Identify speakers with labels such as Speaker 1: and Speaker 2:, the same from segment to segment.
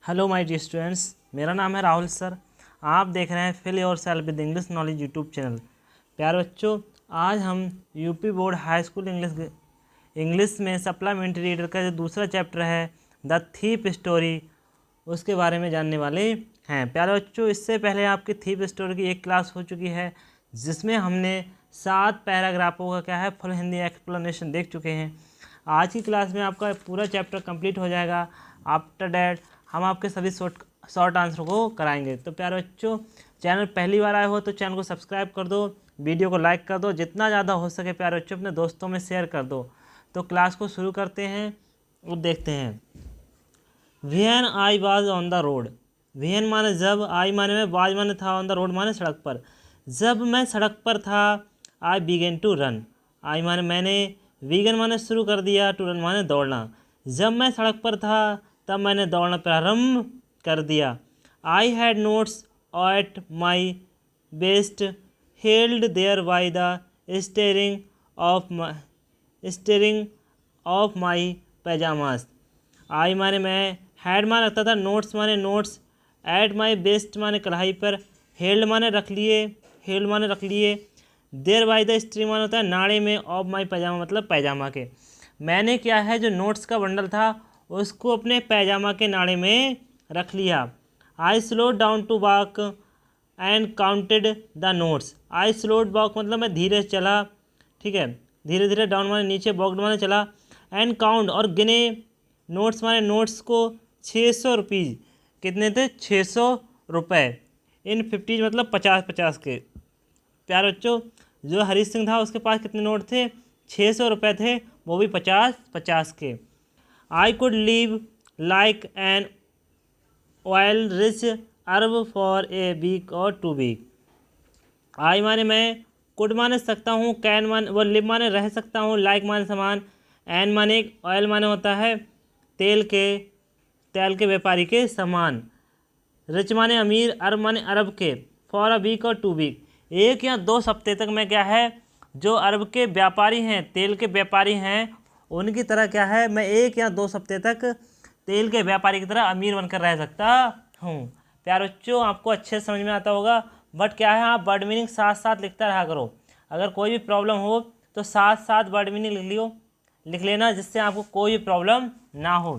Speaker 1: Hello my dear students, मेरा नाम है राहुल सर। आप देख रहे हैं fill yourself with English knowledge YouTube channel. प्यारे बच्चों, आज हम UP board high school English में सप्लीमेंट्री रीडर का जो दूसरा चैप्टर है द थीप स्टोरी, उसके बारे में जानने वाले हैं। प्यारे बच्चों, इससे पहले आपकी थीप स्टोरी की एक क्लास हो चुकी है जिसमें हमने 7 पैराग्राफों का क्या है फुल हिंदी एक्सप्लेनेशन देख चुके हैं। आज की क्लास में आपका पूरा चैप्टर कंप्लीट हो जाएगा। आफ्टर डैट हम आपके सभी शॉर्ट आंसर को कराएंगे। तो प्यारे बच्चों, चैनल पहली बार आए हो तो चैनल को सब्सक्राइब कर दो, वीडियो को लाइक कर दो, जितना ज़्यादा हो सके प्यारे बच्चों अपने दोस्तों में शेयर कर दो। तो क्लास को शुरू करते हैं और देखते हैं। When I was on the road. When माने जब, आई माने में, वाज माने था, ऑन द रोड माने सड़क पर। जब मैं सड़क पर था, आई बिगेन टू रन। आई माने मैंने, वीगन माने शुरू कर दिया, टू रन माने दौड़ना। जब मैं सड़क पर था तब मैंने दौड़ना प्रारंभ कर दिया। I had notes at my best held there by the string of my pyjamas. I माने मैं, हैड माने रखता था, नोट्स माने नोट्स, एट माई बेस्ट माने कढ़ाई पर, हेल्ड माने रख लिए, हेल्ड माने रख लिए, देयर बाई द स्ट्रिंग माने होता है नाड़े में, ऑफ माई पैजामा मतलब पैजामा के। मैंने क्या है जो नोट्स का बंडल था उसको अपने पैजामा के नाड़े में रख लिया। I slow down to walk and counted the notes. I slowed walk मतलब मैं धीरे चला, ठीक है, धीरे धीरे, डाउन माने नीचे, वॉकड माने चला, एंड काउंट और गिने, नोट्स माने नोट्स को, 600 रुपीज़, कितने थे 600 रुपये, इन 50 मतलब 50-50 के। प्यारे बच्चों, जो हरी सिंह था उसके पास कितने नोट थे, 600 रुपये थे, वो भी 50-50 के। I could live like an oil rich Arab for a week और 2 वीक। आई माने मैं, कुड माने सकता हूँ, कैन माने वो, लिव माने रह सकता हूँ, लाइक माने समान, एन माने ऑयल माने होता है तेल के व्यापारी के समान, रिच माने अमीर, अरब माने अरब के, फॉर अ वीक और 2 वीक 1 या 2 हफ्ते तक मैं क्या है जो अरब के व्यापारी हैं, तेल के व्यापारी हैं, उनकी तरह क्या है मैं 1 या 2 हफ्ते तक तेल के व्यापारी की तरह अमीर बनकर रह सकता हूँ। प्यारे बच्चों, आपको अच्छे समझ में आता होगा, बट क्या है आप वर्ड मीनिंग साथ साथ लिखता रहा करो। अगर कोई भी प्रॉब्लम हो तो साथ साथ वर्ड मीनिंग लिख लेना, जिससे आपको कोई भी प्रॉब्लम ना हो।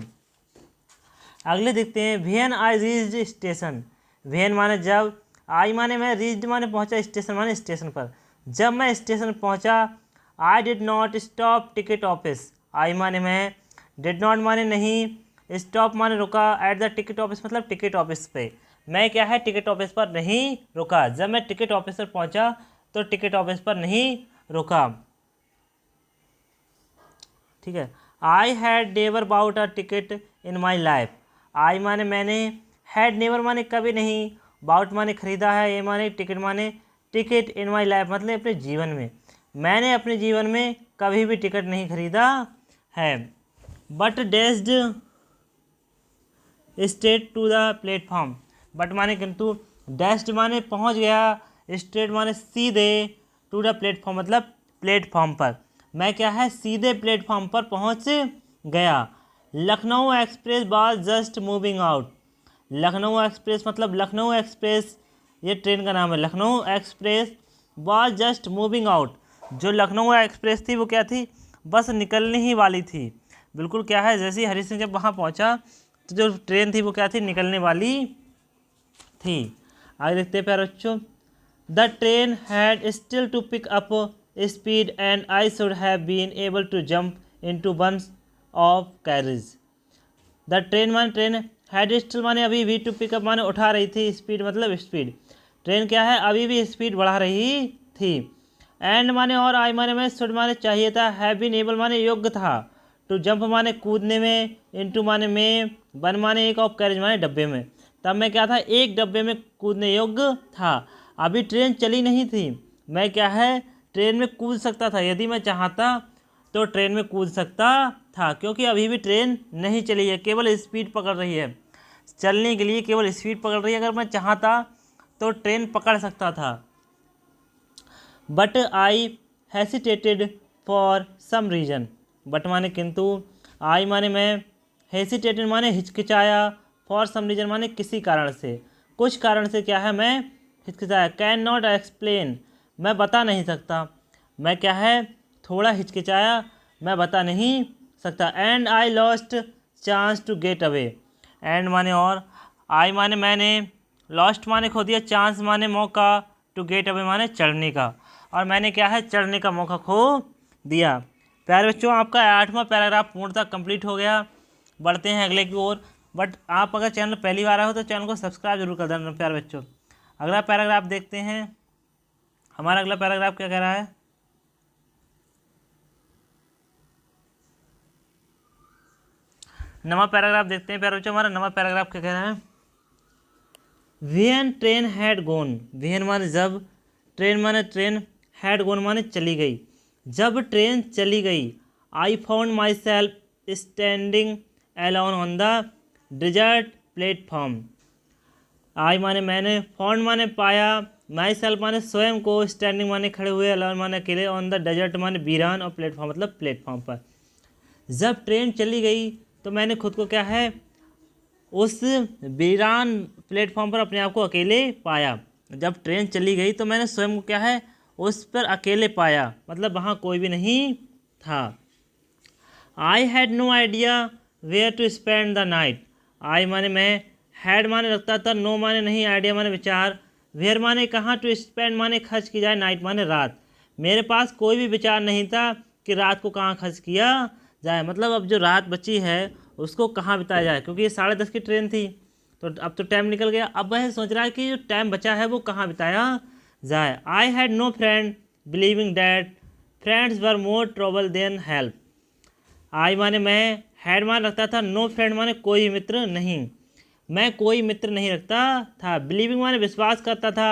Speaker 1: अगले देखते हैं। When I reached station. When माने जब, आई माने मैं, रीच्ड माने पहुंचा, स्टेशन माने स्टेशन पर। जब मैं स्टेशन पहुंचा, I did not stop ticket office. I माने मैं, डिड नॉट माने नहीं, स्टॉप माने रुका, एट द टिकट ऑफिस मतलब टिकट ऑफिस पे। मैं क्या है टिकट ऑफिस पर नहीं रुका। जब मैं टिकट ऑफिस पर पहुंचा तो टिकट ऑफिस पर नहीं रुका, ठीक है। I had never bought a ticket in my life. I माने मैंने, हैड नेवर माने कभी नहीं, बाउट माने खरीदा है, ये माने टिकट माने टिकट, इन माई लाइफ मतलब अपने जीवन में, मैंने अपने जीवन में कभी भी टिकट नहीं खरीदा है। But dashed straight to the platform. But माने किंतु, डैश्ड माने पहुंच गया, स्ट्रेट माने सीधे, टू द प्लेटफॉर्म मतलब प्लेटफॉर्म पर, मैं क्या है सीधे प्लेटफॉर्म पर पहुंच गया। Lucknow express was just moving out. Lucknow express मतलब लखनऊ एक्सप्रेस, ये ट्रेन का नाम है। Lucknow express was just moving out, जो लखनऊ एक्सप्रेस थी वो क्या थी, बस निकलने ही वाली थी। बिल्कुल क्या है, जैसे ही हरी सिंह जब वहाँ पहुँचा तो जो ट्रेन थी वो क्या थी, निकलने वाली थी। आगे देखते हैं प्यारे बच्चों। The train had still to pick up speed and I should have been able to jump into one of carriage. The train माने ट्रेन, हैड स्टिल माने अभी भी, टू पिकअप माने उठा रही थी, स्पीड मतलब स्पीड, ट्रेन क्या है अभी भी स्पीड बढ़ा रही थी। एंड माने और, आई माने में, शुड माने चाहिए था, हैव बीन एबल माने योग्य था, टू जंप माने कूदने में, इनटू माने में, वन माने एक, ऑफ कैरेज माने डब्बे में, तब मैं क्या था एक डब्बे में कूदने योग्य था। अभी ट्रेन चली नहीं थी, मैं क्या है ट्रेन में कूद सकता था, यदि मैं चाहता तो ट्रेन में कूद सकता था, क्योंकि अभी भी ट्रेन नहीं चली है, केवल स्पीड पकड़ रही है, चलने के लिए केवल स्पीड पकड़ रही है। अगर मैं चाहता तो ट्रेन पकड़ सकता था। But I hesitated for some reason. But माने किंतु, आई माने मैं, हेसिटेटेड माने हिचकिचाया, फॉर सम रीजन माने किसी कारण से, कुछ कारण से क्या है मैं हिचकिचाया। कैन नॉट एक्सप्लेन मैं बता नहीं सकता, मैं क्या है थोड़ा हिचकिचाया, मैं बता नहीं सकता। And I lost chance to get away, and माने और, आई माने मैंने, लॉस्ट माने खो दिया, चांस माने मौका, टू गेट अवे माने चढ़ने का, और मैंने क्या है चढ़ने का मौका खो दिया। प्यारे बच्चों आपका 8वां पैराग्राफ पूर्णतः कंप्लीट हो गया। बढ़ते हैं अगले की ओर। बट आप अगर चैनल पहली बार आए हो तो चैनल को सब्सक्राइब जरूर कर देना प्यारे बच्चों। अगला पैराग्राफ देखते हैं। हमारा अगला पैराग्राफ क्या कह रहा है? नवा पैराग्राफ देखते हैं प्यारे बच्चों। हमारा नवा पैराग्राफ क्या कह रहा है? When train had gone, when माने जब, ट्रेन माने ट्रेन, हैड गोन माने चली गई, जब ट्रेन चली गई। I found myself standing alone on the desert platform. I माने मैंने, फाउंड माने पाया, माई सेल्फ माने स्वयं को, स्टैंडिंग माने खड़े हुए, अलोन माने अकेले, ऑन द डेजर्ट माने वीरान, और प्लेटफॉर्म मतलब प्लेटफॉर्म पर। जब ट्रेन चली गई तो मैंने खुद को क्या है उस वीरान प्लेटफॉर्म पर अपने आप को अकेले पाया। जब ट्रेन चली गई तो मैंने स्वयं को क्या है उस पर अकेले पाया, मतलब वहाँ कोई भी नहीं था। I had no idea where to spend the night. I माने मैं, हैड माने रखता था, नो माने नहीं, आइडिया माने विचार, वेयर माने कहाँ, टू स्पेंड माने खर्च की जाए, नाइट माने रात। मेरे पास कोई भी विचार नहीं था कि रात को कहाँ खर्च किया जाए, मतलब अब जो रात बची है उसको कहाँ बिताया जाए, क्योंकि ये 10:30 की ट्रेन थी तो अब तो टाइम निकल गया। अब वह सोच रहा है कि जो टाइम बचा है वो कहाँ बिताया जाए। I had no friend believing that friends were more trouble than help. I माने मैं, हैड मान रखता था, नो फ्रेंड माने कोई मित्र नहीं, मैं कोई मित्र नहीं रखता था। बिलीविंग माने विश्वास करता था,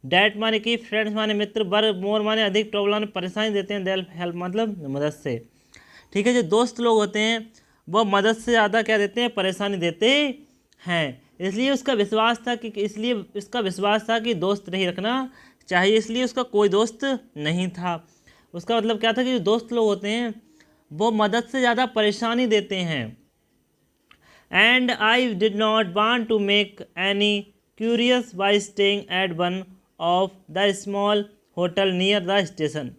Speaker 1: डैट माने कि, फ्रेंड्स माने मित्र, वर मोर माने अधिक, ट्रबल माने परेशानी देते हैं, देन हेल्प मतलब मदद से। ठीक है, जो दोस्त लोग होते हैं वो मदद से ज़्यादा क्या देते हैं, परेशानी देते हैं। इसलिए उसका विश्वास था कि इसलिए उसका विश्वास था कि दोस्त नहीं रखना चाहिए, इसलिए उसका कोई दोस्त नहीं था। उसका मतलब क्या था कि जो दोस्त लोग होते हैं वो मदद से ज़्यादा परेशानी देते हैं। And I did not want to make any curious by staying at one of the small hotel near the station.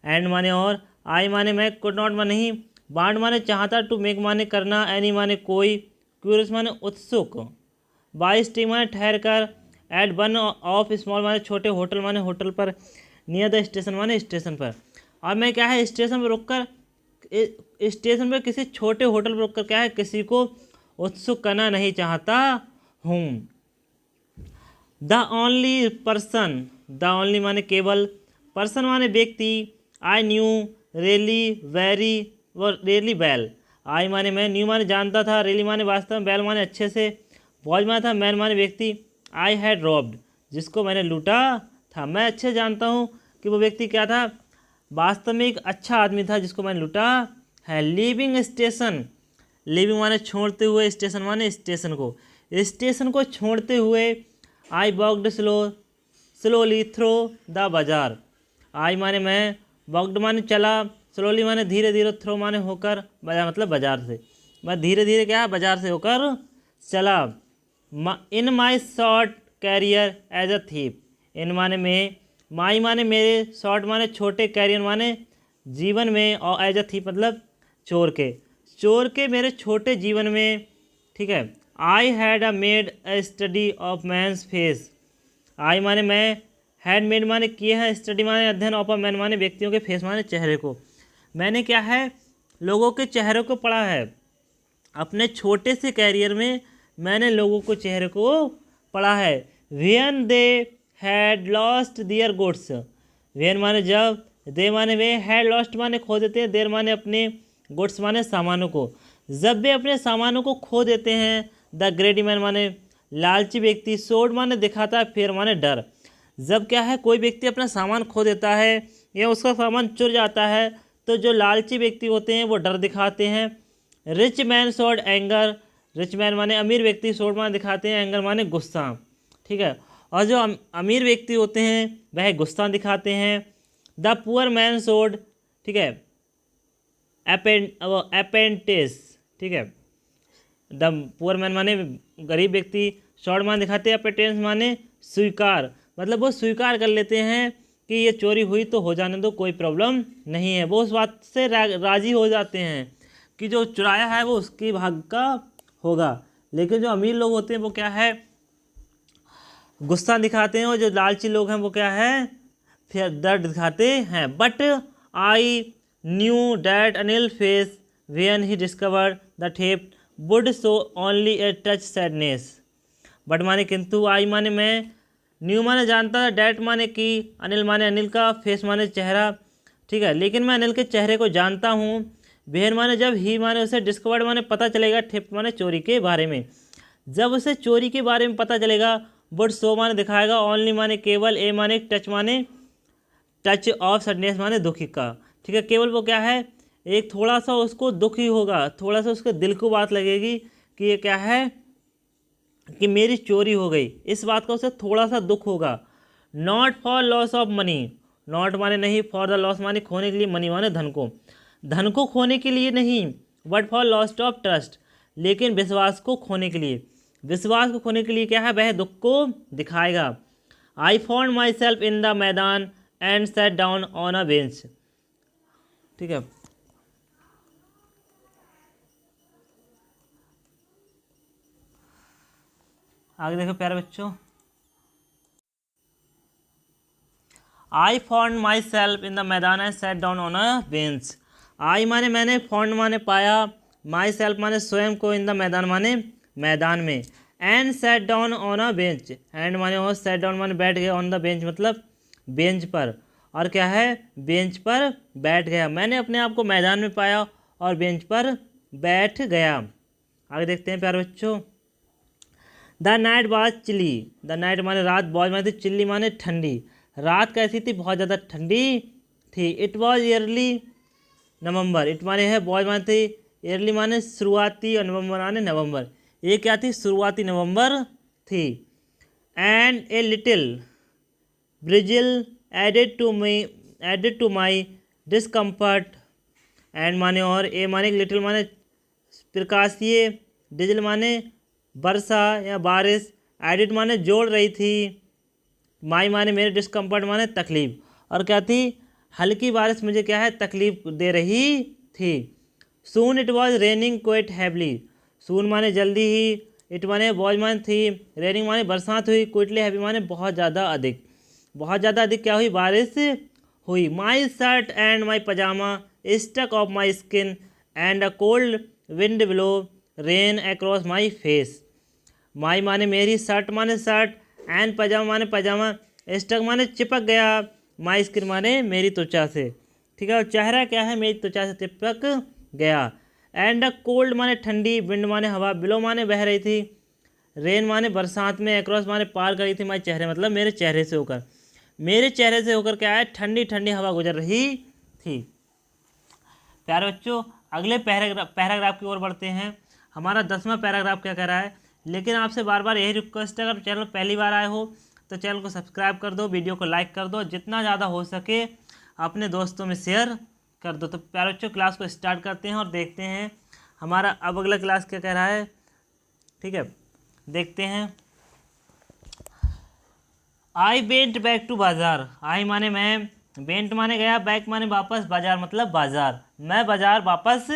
Speaker 1: And माने और, आई माने मैं, कुड नॉट माने नहीं, वांट माने चाहता, टू मेक माने करना, एनी माने कोई, क्यूरियस माने उत्सुक, बाय स्टेइंग माने ठहर कर, एट वन ऑफ स्मॉल माने छोटे, होटल माने होटल पर, नियर द स्टेशन माने स्टेशन पर। और मैं क्या है स्टेशन पर रुककर, स्टेशन पर किसी छोटे होटल पर रुककर क्या है किसी को उत्सुक करना नहीं चाहता हूँ। The only person, the only माने केवल, पर्सन माने व्यक्ति, आई न्यू रियली वेरी वो रियली वेल। आई माने मैं, न्यू माने जानता था, रियली माने वास्तव में, वेल माने अच्छे से, बॉय माने था, मैन माने व्यक्ति, आई हैड रॉब्ड जिसको मैंने लूटा था। मैं अच्छे जानता हूँ कि वो व्यक्ति क्या था, वास्तव में एक अच्छा आदमी था जिसको मैंने लूटा है। लीविंग स्टेशन, लीविंग माने छोड़ते हुए, स्टेशन माने स्टेशन को छोड़ते हुए। I walked slowly through the बाजार। आई माने मैं, वॉकड माने चला, स्लोली माने धीरे धीरे, थ्रो माने होकर, बाजार मतलब बाजार से, मैं धीरे धीरे क्या बाजार से होकर चला। In my short career as a thief, in माने में, माई माने मेरे, शॉर्ट माने छोटे, कैरियर माने जीवन में, और एज अ थीप मतलब चोर के मेरे छोटे जीवन में। ठीक है, I had a made a study of man's face. I माने मैं, हैड मेड माने किए हैं, स्टडी माने अध्ययन, ऑफ अ मैन माने व्यक्तियों के, फेस माने चेहरे को। मैंने क्या है लोगों के चेहरे को पढ़ा है। अपने छोटे से कैरियर में मैंने लोगों को चेहरे को पढ़ा है। When they had lost their goods, when माने जब, दे माने वे, हैड लॉस्ट माने खो देते हैं, देर माने अपने, गुड्स माने सामानों को। जब वे अपने सामानों को खो देते हैं, द ग्रेडी मैन माने लालची व्यक्ति, सोड माने दिखाता है, फेयर माने डर। जब क्या है कोई व्यक्ति अपना सामान खो देता है या उसका सामान चुर जाता है तो जो लालची व्यक्ति होते हैं वो डर दिखाते हैं। Rich man showed anger, rich man माने अमीर व्यक्ति, शोड माने दिखाते हैं, एंगर माने गुस्सा। ठीक है, और जो अमीर व्यक्ति होते हैं वह गुस्सा दिखाते हैं। द पुअर मैन शोड, ठीक है, अपेंटिस, ठीक है, द पुअर मैन माने गरीब व्यक्ति, शॉर्ट माने दिखाते हैं, अपेटेंस माने स्वीकार, मतलब वो स्वीकार कर लेते हैं कि ये चोरी हुई तो हो जाने दो, कोई प्रॉब्लम नहीं है। वो उस बात से राजी हो जाते हैं कि जो चुराया है वो उसकी भाग का होगा। लेकिन जो अमीर लोग होते हैं वो क्या है, गुस्सा दिखाते हैं, और जो लालची लोग हैं वो क्या है, फिर दर्द दिखाते हैं। But I knew that Anil face when he discovered the theft would show only a touch sadness. But माने किंतु, आई माने मैं, न्यू माने जानता था, डैट माने कि, अनिल माने अनिल का, फेस माने चेहरा, ठीक है, लेकिन मैं अनिल के चेहरे को जानता हूँ। वेहन माने जब, ही माने उसे, डिस्कवर्ड माने पता चलेगा, थेफ्ट माने चोरी के बारे में, जब उसे चोरी के बारे में पता चलेगा, वुड शो माने दिखाएगा, ओनली माने केवल, ए माने टच माने टच ऑफ सडनेस माने दुखी का, ठीक है, केवल वो क्या है, एक थोड़ा सा उसको दुख ही होगा, थोड़ा सा उसके दिल को बात लगेगी कि ये क्या है कि मेरी चोरी हो गई, इस बात का उसे थोड़ा सा दुख होगा। Not for loss of money, not माने नहीं, फॉर द लॉस माने खोने के लिए, मनी माने धन को खोने के लिए नहीं, but for lost of trust, लेकिन विश्वास को खोने के लिए, विश्वास को खोने के लिए क्या है, वह दुख को दिखाएगा। I found myself in the maidan and sat down on a bench, ठीक है। आगे देखो प्यारे बच्चों, I found myself in the maidan and sat down on a bench. I माने मैंने, फाउंड माने पाया, माई सेल्फ माने स्वयं को, इन द मैदान माने मैदान में, and sat down on a bench, and माने और, सेट डाउन माने बैठ गया, ऑन द बेंच मतलब बेंच पर, और क्या है, बेंच पर बैठ गया। मैंने अपने आप को मैदान में पाया और बेंच पर बैठ गया। आगे देखते हैं प्यारे बच्चों, the night was chilly, the night माने रात, बॉज माने चिल्ली माने ठंडी, रात कैसी थी, बहुत ज़्यादा ठंडी थी। It was yearly November, it माने है, बॉज माने थी, ईयरली माने शुरुआती, और नवंबर माने नवंबर, ये क्या थी, शुरुआती नवंबर थी। And a little drizzle added to my discomfort, and माने और, ए माने लिटिल माने प्रकाशीय, डिजिल माने वर्षा या बारिश, एडिट माने जोड़ रही थी, माई माने मेरे, डिस्कम्फर्ट माने तकलीफ, और क्या थी, हल्की बारिश मुझे क्या है, तकलीफ दे रही थी। Soon it was raining quite heavily, soon माने जल्दी ही, इट माने वॉज माने थी, रेनिंग माने बरसात हुई, क्विटली हैवी माने बहुत ज़्यादा अधिक, बहुत ज़्यादा अधिक क्या हुई, बारिश हुई। My shirt and my pyjama stuck of my skin and a cold wind blow rain across my face. My माने मेरी, शर्ट माने शर्ट, एंड पजामा माने पजामा, स्टक माने चिपक गया, माई स्किन माने मेरी त्वचा से, ठीक है, और चेहरा क्या है, मेरी त्वचा से चिपक गया। एंड अ कोल्ड माने ठंडी, विंड माने हवा, बिलो माने बह रही थी, रेन माने बरसात में, अक्रॉस माने पार कर रही थी, माई चेहरे मतलब मेरे चेहरे से होकर, मेरे चेहरे से होकर क्या है, ठंडी ठंडी हवा गुजर रही थी। प्यारे बच्चों, अगले पैराग्राफ की ओर बढ़ते हैं। हमारा 10वां पैराग्राफ क्या कह रहा है, लेकिन आपसे बार बार यही रिक्वेस्ट है, अगर चैनल पहली बार आए हो तो चैनल को सब्सक्राइब कर दो, वीडियो को लाइक कर दो, जितना ज़्यादा हो सके अपने दोस्तों में शेयर कर दो। तो प्यारे बच्चों, क्लास को स्टार्ट करते हैं और देखते हैं हमारा अब अगला क्लास क्या कह रहा है, ठीक है, देखते हैं। आई वेंट बैक टू बाजार, आई माने मैं, वेंट माने गया, बैक माने वापस, बाजार मतलब बाजार, मैं बाजार वापस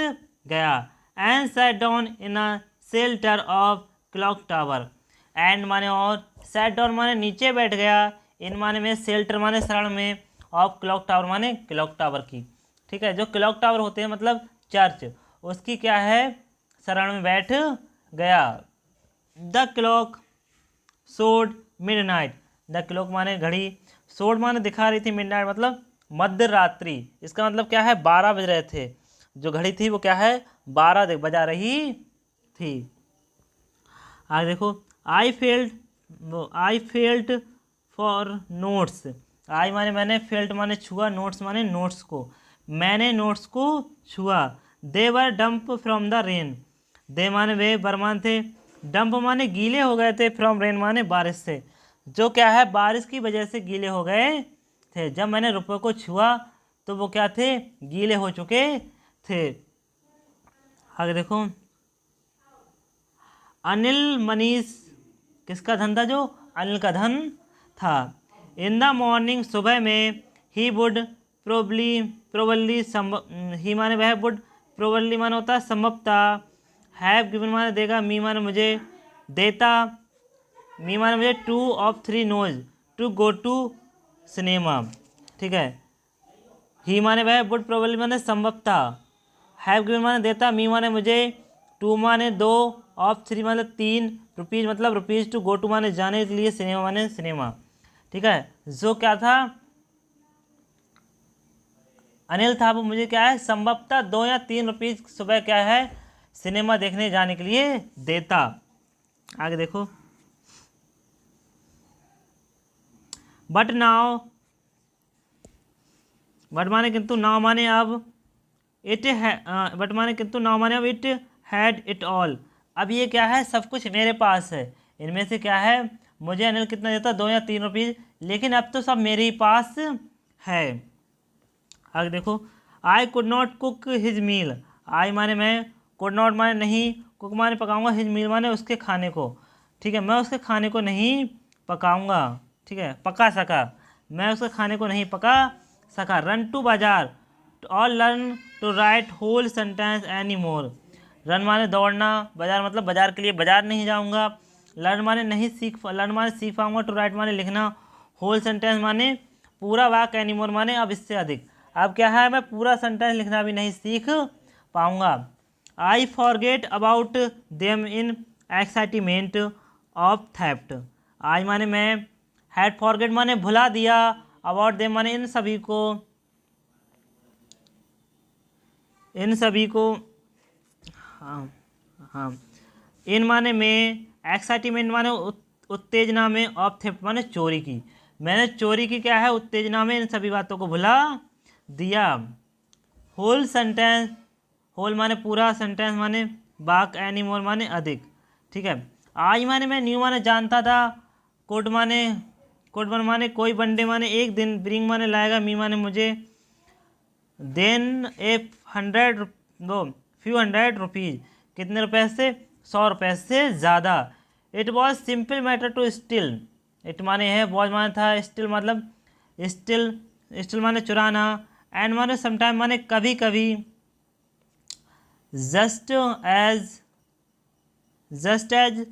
Speaker 1: गया। And sat down in a shelter of clock tower, and माने और, सैट डाउन माने नीचे बैठ गया, इन माने में, शेल्टर माने शरण में, ऑफ क्लॉक टावर माने क्लॉक टावर की, ठीक है, जो क्लॉक टावर होते हैं मतलब चर्च, उसकी क्या है, शरण में बैठ गया। The clock showed midnight, the clock माने घड़ी, शोड माने दिखा रही थी, मिडनाइट मतलब मध्य रात्रि, इसका मतलब क्या है, 12 बज रहे थे, जो घड़ी थी वो क्या है, 12 बजा रही थी। आगे देखो, आई फेल्ट फॉर नोट्स, आई माने मैंने, फेल्ट माने छुआ, नोट्स माने नोट्स को, मैंने नोट्स को छुआ। दे वर डंप फ्रॉम द रेन, दे माने वे, बरमान थे, डंप माने गीले हो गए थे, फ्रॉम रेन माने बारिश से, जो क्या है, बारिश की वजह से गीले हो गए थे। जब मैंने रुपये को छुआ तो वो क्या थे, गीले हो चुके थे। आगे देखो, अनिल मनीष किसका धन था? जो अनिल का धन था। इन द मॉर्निंग सुबह में ही वुड प्रोबली ही माने वह वुड प्रोबली माने होता है संभवतः, हैव गिवन माने देगा, मी माने मुझे, देता मी माने मुझे 2 of 3 knows to go to cinema. ठीक है, ही माने वह वुड प्रोबली माने संभवतः, हैव गिवन माने देता, मी माने मुझे, 2 माने 2 ऑफ 3 मतलब 3 रुपीज़ मतलब रुपीज़ टू गो टू माने जाने के लिए, सिनेमा माने सिनेमा। ठीक है, जो क्या था अनिल था वो मुझे क्या है संभवतः 2 या 3 रुपीज़ सुबह क्या है सिनेमा देखने जाने के लिए देता। आगे देखो, बट नाउ, बट माने किंतु, नाउ माने अब, इट है, बट माने किंतु, नाउ माने अब, इट हैड इट ऑल, अब ये क्या है सब कुछ मेरे पास है। इनमें से क्या है मुझे अनिल कितना देता 2 या 3 रुपीज़, लेकिन अब तो सब मेरे ही पास है। आगे देखो, I could not cook his meal, I माने मैं, कुड नॉट माने नहीं, कुक माने पकाऊंगा, हिज मील माने उसके खाने को। ठीक है, मैं उसके खाने को नहीं पकाऊंगा। ठीक है, पका सका, मैं उसके खाने को नहीं पका सका। रन टू बाजार और learn to write whole sentence any more, run माने दौड़ना, बाजार मतलब बाजार के लिए बाजार नहीं जाऊंगा, लर्न माने नहीं सीख, लर्न माने सीख पाऊंगा, टू राइट माने लिखना, होल सेंटेंस माने पूरा वाक्य, एनी मोर माने अब इससे अधिक। अब क्या है मैं पूरा सेंटेंस लिखना भी नहीं सीख पाऊंगा। I forget about them in excitement of theft, I माने मैं, हैड फॉरगेट माने भुला दिया, अबाउट देम माने इन सभी को, इन सभी को, हाँ हाँ, इन माने में, एक्साइटमेंट माने उत्तेजना में, ऑफ थेफ्ट माने चोरी की, मैंने चोरी की क्या है उत्तेजना में इन सभी बातों को भुला दिया। होल सेंटेंस, होल माने पूरा, सेंटेंस माने वाक्य, एनी मोर माने अधिक। ठीक है, आई माने मैं, न्यू माने जानता था, कोड माने, कोड वन माने कोई, वनडे माने एक दिन, ब्रिंग माने लाएगा, मी माने मुझे, देन ए 100 दो फ्यू 100 रुपीज़ कितने रुपए से 100 रुपये से ज़्यादा। It was simple matter to still, it माने है, वॉज माने था, स्टिल मतलब स्टिल, स्टिल माने चुराना, एंड माने समटाइम माने कभी कभी, just as, just as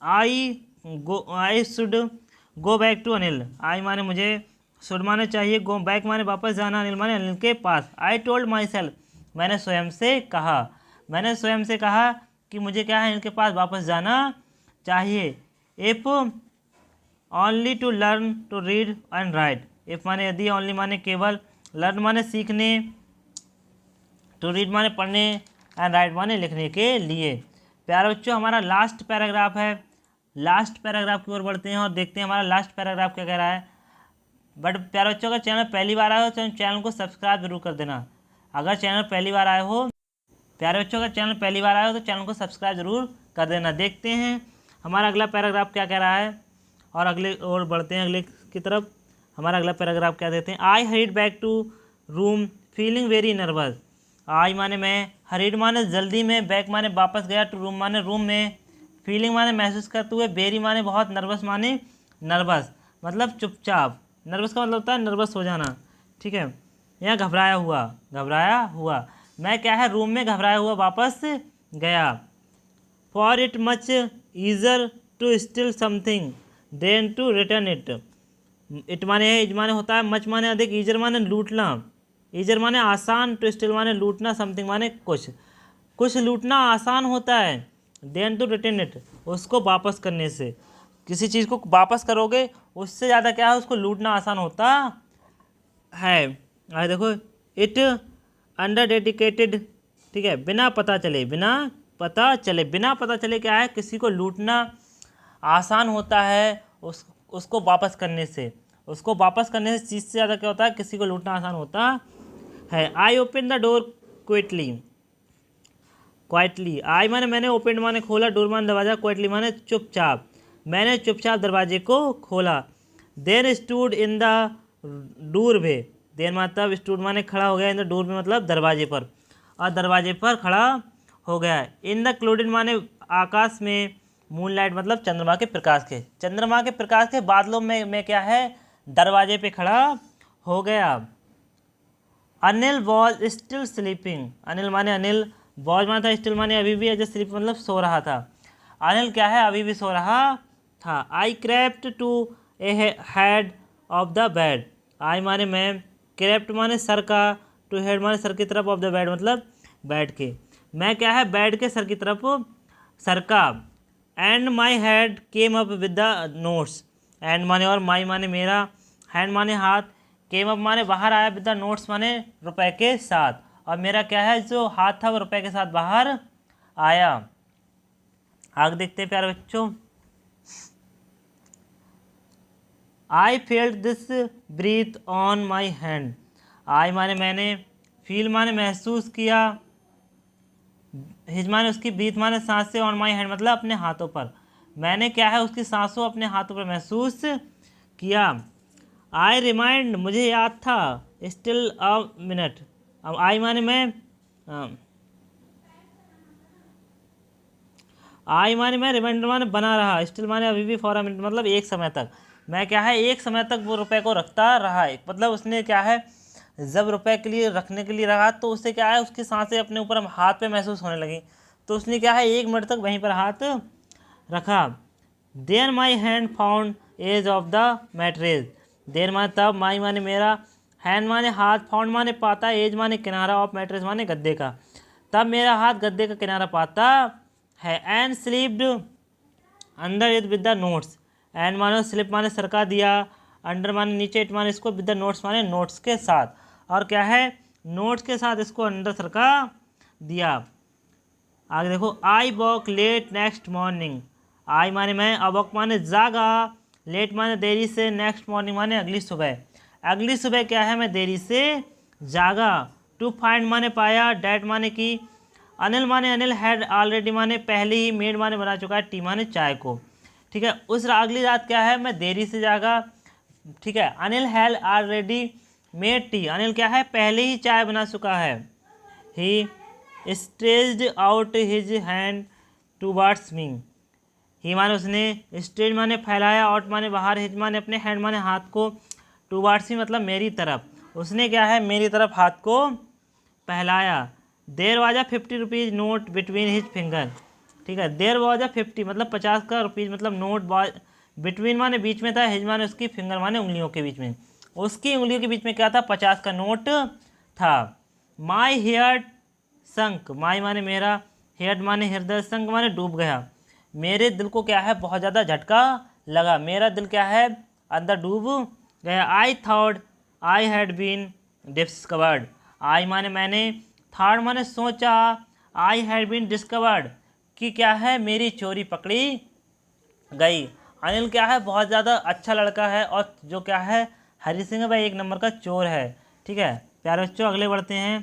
Speaker 1: I should go back to Anil, I माने मुझे, शुड माने चाहिए, गो बैक माने वापस जाना, अनिल माने अनिल के पास। आई टोल्ड माई सेल्फ, मैंने स्वयं से कहा, मैंने स्वयं से कहा कि मुझे क्या है इनके पास वापस जाना चाहिए। If only to learn to read and write, if माने यदि, ओनली माने केवल, लर्न माने सीखने, टू रीड माने पढ़ने, एंड राइट माने लिखने के लिए। प्यारे बच्चों हमारा लास्ट पैराग्राफ है, लास्ट पैराग्राफ की ओर बढ़ते हैं और देखते हैं हमारा लास्ट पैराग्राफ क्या कह रहा है। बट प्यारे बच्चों अगर चैनल पहली बार आए हो तो चैनल को सब्सक्राइब जरूर कर देना। अगर चैनल पहली बार आए हो, प्यारे बच्चों अगर चैनल पहली बार आए हो तो चैनल को सब्सक्राइब जरूर कर देना। देखते हैं हमारा अगला पैराग्राफ क्या कह रहा है और अगले और बढ़ते हैं अगले की तरफ। हमारा अगला पैराग्राफ क्या देते हैं, I hurried back to room feeling very nervous, I माने मैं, हरीड माने जल्दी में, बैक माने वापस गया, टू रूम माने रूम में, फीलिंग माने महसूस करते हुए, वेरी माने बहुत, नर्वस माने नर्वस मतलब चुपचाप, नर्वस का मतलब होता है नर्वस हो जाना। ठीक है, यहाँ घबराया हुआ, घबराया हुआ, मैं क्या है रूम में घबराया हुआ वापस गया। For it much easier to steal something than to return it, it माने है, इज माने होता है, मच माने अधिक, ईजर माने लूटना, ईजर माने आसान, टू स्टिल माने लूटना, समथिंग माने कुछ, कुछ लूटना आसान होता है, देन टू रिटर्न इट उसको वापस करने से, किसी चीज़ को वापस करोगे उससे ज़्यादा क्या है उसको लूटना आसान होता है। आगे देखो, इट अंडर डेडिकेटेड, ठीक है, बिना पता चले, बिना पता चले, बिना पता चले क्या है किसी को लूटना आसान होता है उसको वापस करने से, उसको वापस करने से चीज़ से ज़्यादा क्या होता है किसी को लूटना आसान होता है। I open the door quietly, quietly, I माने मैंने, ओपन माने खोला, डोर माने दरवाजा, क्वाइटली माने चुपचाप, मैंने चुपचाप दरवाजे को खोला। Then stood in the doorway, then मतलब स्टूड माने खड़ा हो गया, इन द डोर वे मतलब दरवाजे पर, और दरवाजे पर खड़ा हो गया। इन द क्लोडेड माने आकाश में मूनलाइट मतलब चंद्रमा के प्रकाश के, चंद्रमा के प्रकाश के बादलों में मैं क्या है दरवाजे पे खड़ा हो गया। Anil was still sleeping, Anil माने अनिल, वॉज माने था, स्टिल माने अभी भी, एज स्लीप मतलब सो रहा था। अनिल क्या है अभी भी सो रहा था। I crept to a head of the bed, I माने मैं, क्रेप्ट माने सर का, टू हेड माने सर की तरफ, ऑफ द बेड मतलब बेड के, मैं क्या है बेड के सर की तरफ सर का। And my head came up with the notes, and माने और, माई माने मेरा, हैंड माने हाथ, केम अप माने बाहर आया, विद द नोट्स माने रुपए के साथ, और मेरा क्या है जो हाथ था वो रुपए के साथ बाहर आया। आगे देखते हैं प्यारे बच्चों। I felt this breath on my hand, I माने मैंने, फील माने महसूस किया, हिज माने उसकी, ब्रीथ माने सांस से, ऑन माई हैंड मतलब अपने हाथों पर, मैंने क्या है उसकी सांसों अपने हाथों पर महसूस किया। आई रिमाइंड मुझे याद था, स्टिल अ मिनट, अब आई माने मैं, आई माने मैं, रिमाइंडर माने बना रहा, स्टिल माने अभी भी, फॉर अ मिनट मतलब एक समय तक, मैं क्या है एक समय तक वो रुपए को रखता रहा है, मतलब उसने क्या है जब रुपए के लिए रखने के लिए रहा तो उससे क्या है उसकी सांसें अपने ऊपर हाथ पे महसूस होने लगी, तो उसने क्या है 1 मिनट तक वहीं पर हाथ रखा। Then my hand found edge of the mattress, then माने तब, माई माने मेरा, हैंड माने हाथ, फाउंड माने पाता, एज माने किनारा, ऑफ मैट्रेस माने गद्दे का, तब मेरा हाथ गद्दे का किनारा पाता है। And slept under it with the notes, and माने स्लिप माने सरका दिया, अंडर माने नीचे, इट माने इसको, विद द नोट्स माने नोट्स के साथ, और क्या है नोट्स के साथ इसको अंडर सरका दिया। आगे देखो। I woke late next morning, I माने मैं, अवॉक माने जागा, लेट माने देरी से, नेक्स्ट मॉर्निंग माने अगली सुबह, अगली सुबह क्या है मैं देरी से जागा। टू फाइंड माने पाया, डैट माने की, अनिल माने अनिल, हैड ऑलरेडी माने पहले ही, मेड माने बना चुका है, टी माने चाय को, ठीक है। अगली रात क्या है मैं देरी से जागा, ठीक है। Anil had already made tea, Anil क्या है पहले ही चाय बना चुका है। He stretched out his hand towards me, he माने उसने, स्ट्रेच माने फैलाया, आउट माने बाहर, हिज माने अपने, हैंड माने हाथ को, टूवर्ड्स मी मतलब मेरी तरफ, उसने क्या है मेरी तरफ हाथ को फैलाया। There was a 50 rupees note between his finger, ठीक है। देर वाज अ 50 मतलब 50 का रुपीज़ मतलब नोट, बिटवीन माने बीच में था, हिज माने उसकी, फिंगर माने उंगलियों के बीच में, उसकी उंगलियों के बीच में क्या था 50 का नोट था। माई हेयर संक, माई माने मेरा, हेयर माने हृदय, संक माने डूब गया, मेरे दिल को क्या है बहुत ज़्यादा झटका लगा, मेरा दिल क्या है अंदर डूब गया। I thought I had been discovered, I माने मैंने, थॉट माने सोचा, आई हैड बीन डिस्कवर्ड कि क्या है मेरी चोरी पकड़ी गई। अनिल क्या है बहुत ज़्यादा अच्छा लड़का है, और जो क्या है हरी सिंह भाई 1 नंबर का चोर है, ठीक है। प्यारे बच्चों अगले बढ़ते हैं,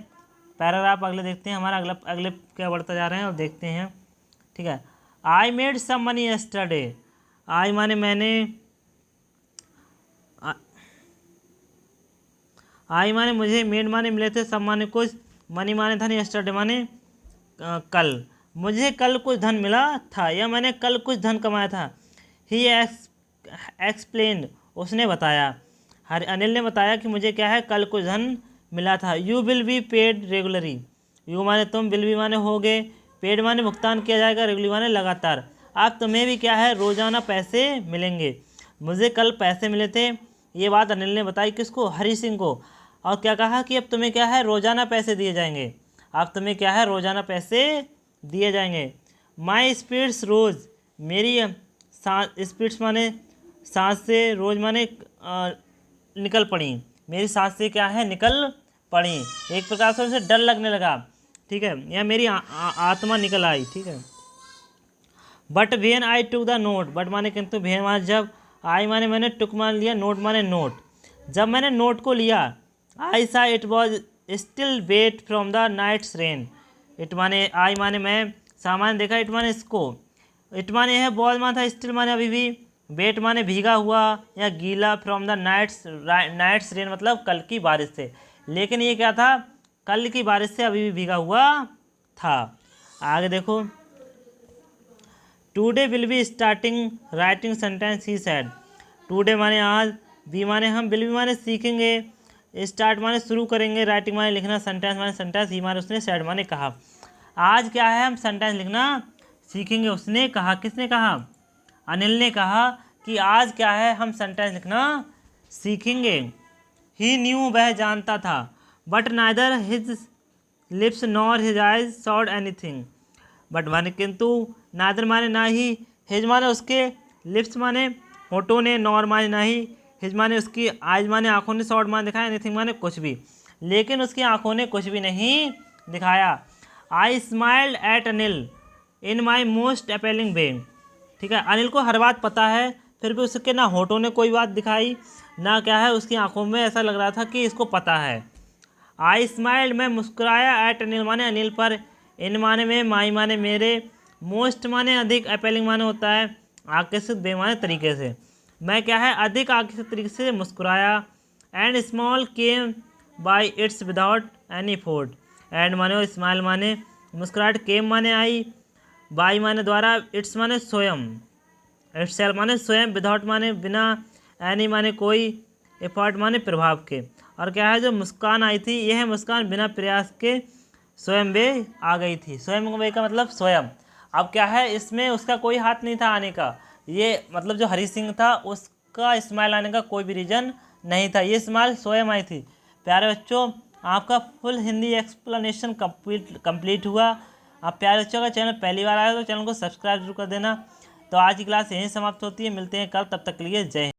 Speaker 1: पैराग्राफ अगले देखते हैं, हमारा अगले क्या बढ़ता जा रहे हैं और देखते हैं, ठीक है। I made some money yesterday, I माने मैंने, आई माने मुझे, मेड माने मिले थे, सब माने कुछ, मनी माने धन, यस्टरडे माने कल, मुझे कल कुछ धन मिला था या मैंने कल कुछ धन कमाया था। ही एक्सप्लेन्ड उसने बताया, हर अनिल ने बताया कि मुझे क्या है कल कुछ धन मिला था। You will be paid regularly, you माने तुम, विल बी माने होगे, पेड माने भुगतान किया जाएगा, रेगुलरी माने लगातार, अब तुम्हें भी क्या है रोज़ाना पैसे मिलेंगे। मुझे कल पैसे मिले थे, ये बात अनिल ने बताई किसको, हरी सिंह को, और क्या कहा कि अब तुम्हें क्या है रोज़ाना पैसे दिए जाएंगे, अब तुम्हें क्या है रोज़ाना पैसे दिए जाएंगे। माई स्पिरिट्स रोज़, मेरी स्पिरिट्स माने सांस से, रोज़ माने निकल पड़ी, मेरी सांस से क्या है निकल पड़ी, एक प्रकार से उसे डर लगने लगा, ठीक है, या मेरी आत्मा निकल आई, ठीक है। But when I took the note, but माने किंतु, वेन माने जब, आई माने मैंने, टुक मान लिया, नोट माने नोट, जब मैंने नोट को लिया, I saw it was still wet from the night's rain, it माने आई माने मैं, सामान देखा, इट माने इसको, इट माने है, बॉल माना था, स्टिल माने अभी भी, वेट माने भीगा हुआ या गीला, फ्रॉम द नाइट्स रेन मतलब कल की बारिश से, लेकिन ये क्या था कल की बारिश से अभी भी भीगा हुआ था। आगे देखो। Today will be starting writing sentence he said. Today माने आज, बी माने हम, विल बी माने सीखेंगे, स्टार्ट माने शुरू करेंगे, राइटिंग माने लिखना, सेंटेंस माने सेंटेंस, ही माने उसने, सेड माने कहा। आज क्या है, हम सेंटेंस लिखना सीखेंगे। उसने कहा, किसने कहा? अनिल ने कहा कि आज क्या है, हम सेंटेंस लिखना सीखेंगे। ही न्यू, वह जानता था। But neither his lips nor his eyes sawed anything. But माने किंतु, नाइदर माने ना ही, हिज माने उसके, लिप्स माने होठों ने, नॉर माने ना ही, हिज माने उसकी, आइज माने आंखों ने, सॉड माने दिखाया, एनीथिंग माने कुछ भी। लेकिन उसकी आंखों ने कुछ भी नहीं दिखाया। I smiled at Anil in my most appealing way. ठीक है, अनिल को हर बात पता है, फिर भी उसके ना होठों ने कोई बात दिखाई, ना क्या है, उसकी आंखों में ऐसा लग रहा था कि इसको पता है। आई स्माइल्ड, मैं मुस्कुराया, एट अनिल माने अनिल पर, इन माने में, माई माने मेरे, मोस्ट माने अधिक, अपेलिंग माने होता है आकर्षित, बे माने तरीके से। मैं क्या है, अधिक आकर्षित तरीके से मुस्कुराया। And small came by its without any effort. And माने स्माइल माने मुस्कुराहट, केम माने आई, बाई माने द्वारा, इट्स माने स्वयं, इट्सेल्फ माने स्वयं, विदाउट माने बिना, एनी माने कोई, एफर्ट माने प्रभाव के। और क्या है, जो मुस्कान आई थी, यह मुस्कान बिना प्रयास के स्वयं वे आ गई थी। स्वयं वे का मतलब स्वयं। अब क्या है, इसमें उसका कोई हाथ नहीं था आने का, ये मतलब जो हरी सिंह था उसका स्माइल आने का कोई भी रीज़न नहीं था, ये स्माइल स्वयं आई थी। प्यारे बच्चों, आपका फुल हिंदी एक्सप्लेनेशन कंप्लीट हुआ। आप प्यारे बच्चों का चैनल पहली बार आए तो चैनल को सब्सक्राइब जरूर कर देना। तो आज की क्लास यहीं समाप्त होती है, मिलते हैं कल, तब तक के लिए जय हिंद।